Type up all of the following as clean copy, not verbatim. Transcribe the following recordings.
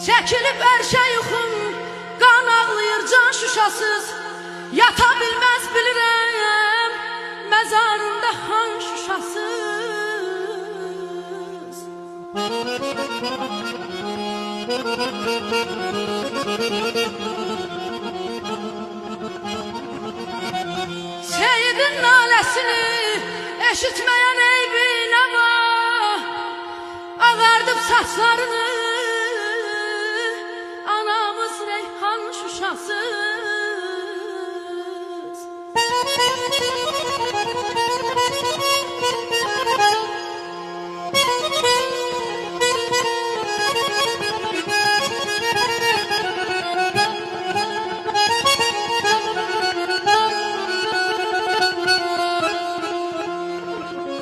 Çəkilib ərşə yuxum, qan ağlayır can şüşasız. Yata bilməz bilirəm, məzarında xan şüşasız. Seyidin naləsini eşitməyən eybinə var. Ağardıb saçlarını anamız reyhan şuşasız.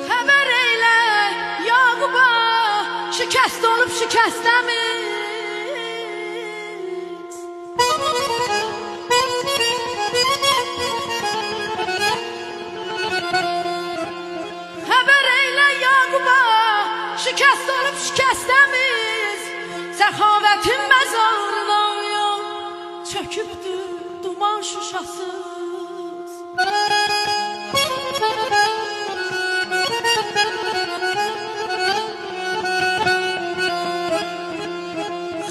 Xəbər eylə Yaquba, şikəst olub şikəstəmiz. Xəbər eylə Yaquba, şikəst olub şikəstəmiz. Səxavətin məzarına çökübdür duman şuşasız.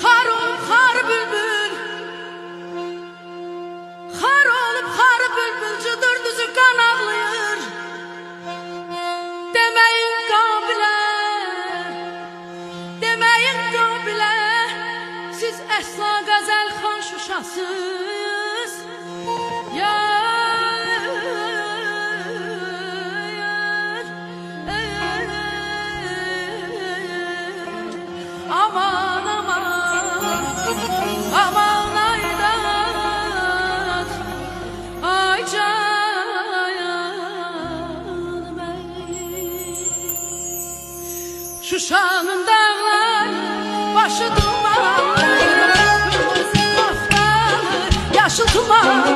Xar olub xar bülbül, xar olub xar bülbül, cıdır düzü qan ağlayır. Deməyin qabilə, deməyin qabilə, siz əsla qəzəl xan şuşasız. Aman aman, aman aydat, ay canım ey. Şuşanın dağları, başı duman, kırmızı koftalı, yaşıl tuman.